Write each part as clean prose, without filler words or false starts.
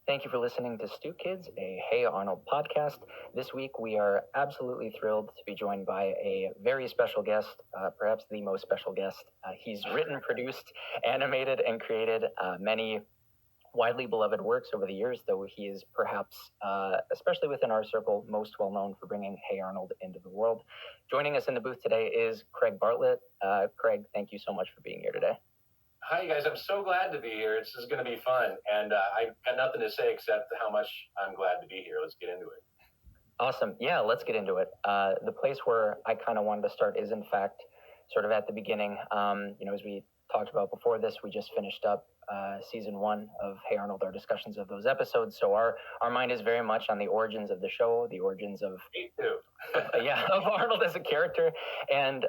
Thank you for listening to Stu Kids, a Hey Arnold podcast. This week we are absolutely thrilled to be joined by a very special guest, perhaps the most special guest. He's written, produced, animated, and created many widely beloved works over the years, though he is perhaps, especially within our circle, most well known for bringing Hey Arnold into the world. Joining us in the booth today is Craig Bartlett. Craig, thank you so much for being here today. Hi, you guys. I'm so glad to be here. This is going to be fun. And I've got nothing to say except how much I'm glad to be here. Let's get into it. Awesome. Yeah, let's get into it. The place where I kind of wanted to start is, in fact, sort of at the beginning. As we talked about before this, we just finished up season 1 of Hey Arnold, our discussions of those episodes. So our mind is very much on the origins of the show, the origins of Me too. of Arnold as a character, and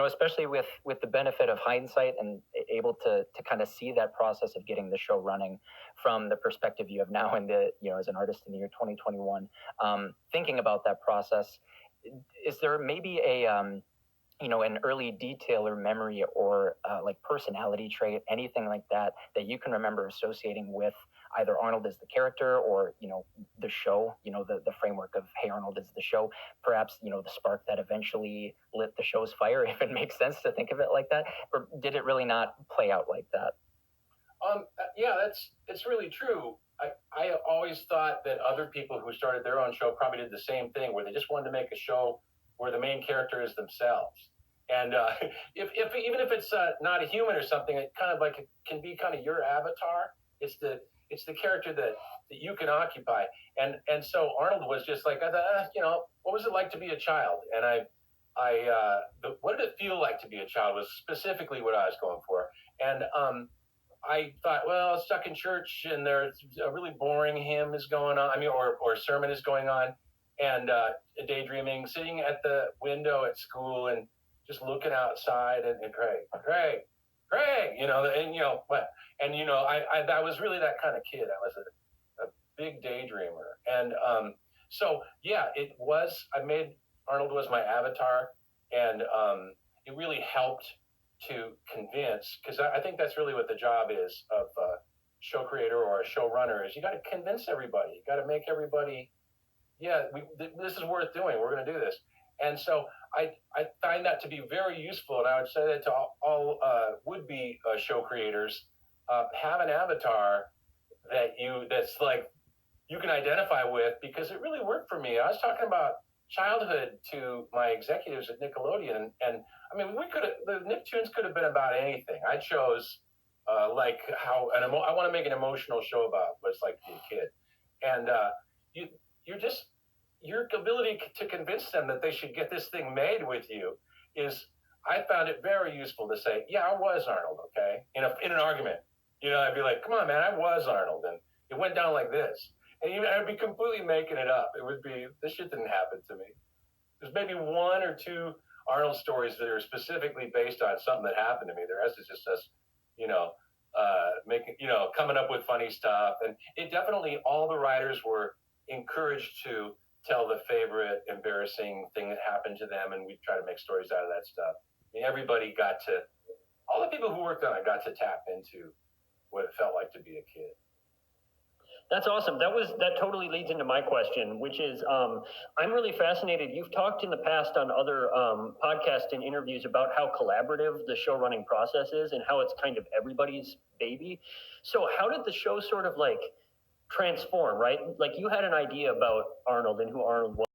especially with the benefit of hindsight and able to kind of see that process of getting the show running from the perspective you have now, in the as an artist in the year 2021, thinking about that process. Is there maybe an early detail or memory or like personality trait, anything like that you can remember associating with either Arnold as the character or, the show, the framework of Hey Arnold as the show, perhaps, the spark that eventually lit the show's fire, if it makes sense to think of it like that? Or did it really not play out like that? Yeah, it's really true. I always thought that other people who started their own show probably did the same thing, where they just wanted to make a show where the main character is themselves. And if even if it's not a human or something, it kind of like it can be kind of your avatar. It's the character that you can occupy. And so Arnold was just like, I thought, what was it like to be a child? And what did it feel like to be a child was specifically what I was going for. And I thought, well, stuck in church and there's a really boring hymn is going on. Or sermon is going on, and daydreaming, sitting at the window at school and just looking outside and Craig, what? And I was really that kind of kid. I was a big daydreamer, and so yeah, it was. I made Arnold was my avatar, and it really helped to convince, because I think that's really what the job is of a show creator or a showrunner, is you got to convince everybody. You got to make everybody, this is worth doing. We're going to do this. And so I find that to be very useful, and I would say that to all would-be show creators. Have an avatar that's like you can identify with, because it really worked for me. I was talking about childhood to my executives at Nickelodeon, and the Nicktoons could have been about anything. I chose like how I want to make an emotional show about what it's like to be a kid, and your ability to convince them that they should get this thing made with you is, I found it very useful to say, yeah, I was Arnold, okay? In an argument, I'd be like, come on, man, I was Arnold, and it went down like this. And I'd be completely making it up. It would be, this shit didn't happen to me. There's maybe 1 or 2 Arnold stories that are specifically based on something that happened to me. The rest is just us, coming up with funny stuff. And it definitely, all the writers were encouraged to tell the favorite embarrassing thing that happened to them, and we try to make stories out of that stuff. Everybody all the people who worked on it got to tap into what it felt like to be a kid. That's awesome. That totally leads into my question, which is, I'm really fascinated. You've talked in the past on other podcasts and interviews about how collaborative the show running process is and how it's kind of everybody's baby. So how did the show sort of like transform, right? Like, you had an idea about Arnold and who Arnold was.